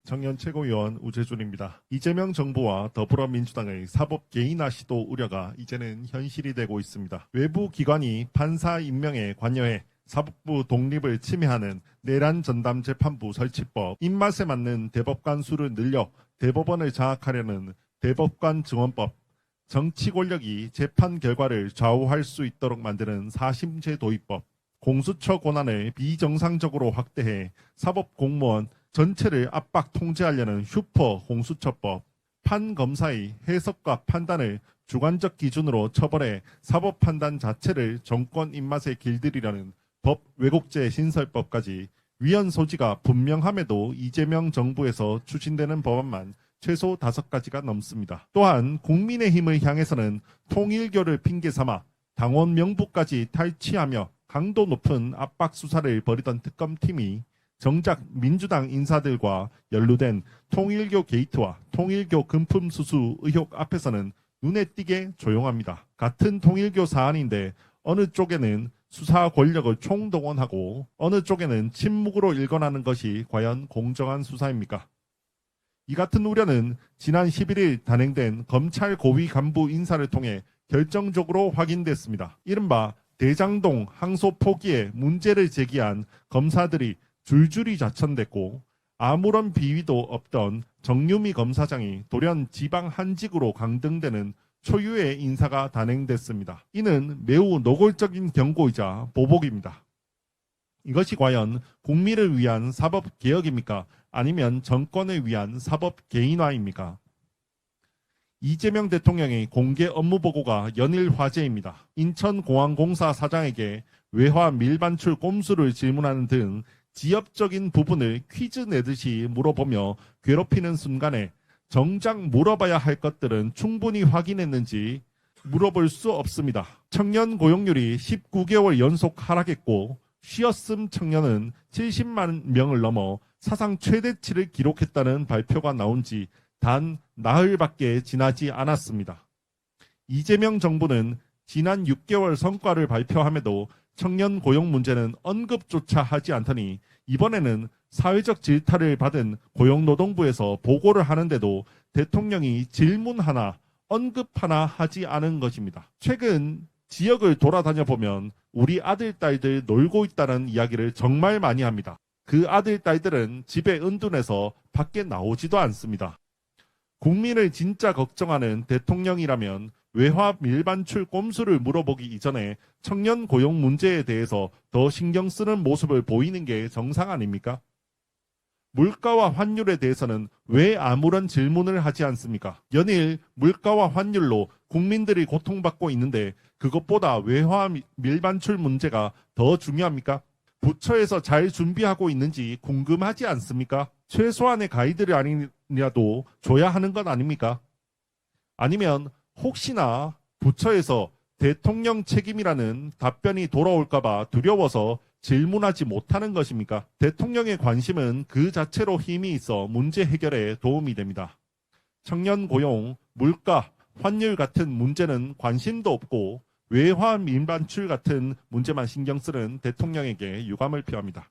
청년 최고위원 우재준입니다. 이재명 정부와 더불어민주당의 사법 개인화 시도 우려가 이제는 현실이 되고 있습니다. 외부 기관이 판사 임명에 관여해 사법부 독립을 침해하는 내란 전담 재판부 설치법, 입맛에 맞는 대법관 수를 늘려 대법원을 장악하려는 대법관 증언법, 정치 권력이 재판 결과를 좌우할 수 있도록 만드는 사심제 도입법, 공수처 권한을 비정상적으로 확대해 사법 공무원 전체를 압박 통제하려는 슈퍼 공수처법, 판검사의 해석과 판단을 주관적 기준으로 처벌해 사법 판단 자체를 정권 입맛에 길들이려는 법 왜곡죄 신설법까지 위헌 소지가 분명함에도 이재명 정부에서 추진되는 법안만 최소 5가지가 넘습니다. 또한 국민의힘을 향해서는 통일교를 핑계 삼아 당원 명부까지 탈취하며 강도 높은 압박 수사를 벌이던 특검팀이 정작 민주당 인사들과 연루된 통일교 게이트와 통일교 금품 수수 의혹 앞에서는 눈에 띄게 조용합니다. 같은 통일교 사안인데 어느 쪽에는 수사 권력을 총동원하고 어느 쪽에는 침묵으로 일관하는 것이 과연 공정한 수사입니까? 이 같은 우려는 지난 11일 단행된 검찰 고위 간부 인사를 통해 결정적으로 확인됐습니다. 이른바 대장동 항소 포기에 문제를 제기한 검사들이 줄줄이 자천됐고 아무런 비위도 없던 정유미 검사장이 돌연 지방 한직으로 강등되는 초유의 인사가 단행됐습니다. 이는 매우 노골적인 경고이자 보복입니다. 이것이 과연 국민을 위한 사법개혁입니까? 아니면 정권을 위한 사법 개인화입니까? 이재명 대통령의 공개 업무보고가 연일 화제입니다. 인천공항공사 사장에게 외화 밀반출 꼼수를 질문하는 등 지엽적인 부분을 퀴즈 내듯이 물어보며 괴롭히는 순간에 정작 물어봐야 할 것들은 충분히 확인했는지 물어볼 수 없습니다. 청년 고용률이 19개월 연속 하락했고 쉬었음 청년은 70만 명을 넘어 사상 최대치를 기록했다는 발표가 나온 지 단 나흘밖에 지나지 않았습니다. 이재명 정부는 지난 6개월 성과를 발표함에도 청년 고용 문제는 언급조차 하지 않더니 이번에는 사회적 질타를 받은 고용노동부에서 보고를 하는데도 대통령이 질문 하나, 언급 하나 하지 않은 것입니다. 최근 지역을 돌아다녀 보면 우리 아들, 딸들 놀고 있다는 이야기를 정말 많이 합니다. 그 아들, 딸들은 집에 은둔해서 밖에 나오지도 않습니다. 국민을 진짜 걱정하는 대통령이라면 외화 밀반출 꼼수를 물어보기 이전에 청년 고용 문제에 대해서 더 신경 쓰는 모습을 보이는 게 정상 아닙니까? 물가와 환율에 대해서는 왜 아무런 질문을 하지 않습니까? 연일 물가와 환율로 국민들이 고통받고 있는데 그것보다 외화 밀반출 문제가 더 중요합니까? 부처에서 잘 준비하고 있는지 궁금하지 않습니까? 최소한의 가이드를 아니라도 줘야 하는 것 아닙니까? 아니면 혹시나 부처에서 대통령 책임이라는 답변이 돌아올까봐 두려워서 질문하지 못하는 것입니까? 대통령의 관심은 그 자체로 힘이 있어 문제 해결에 도움이 됩니다. 청년 고용, 물가, 환율 같은 문제는 관심도 없고 외화 밀반출 같은 문제만 신경 쓰는 대통령에게 유감을 표합니다.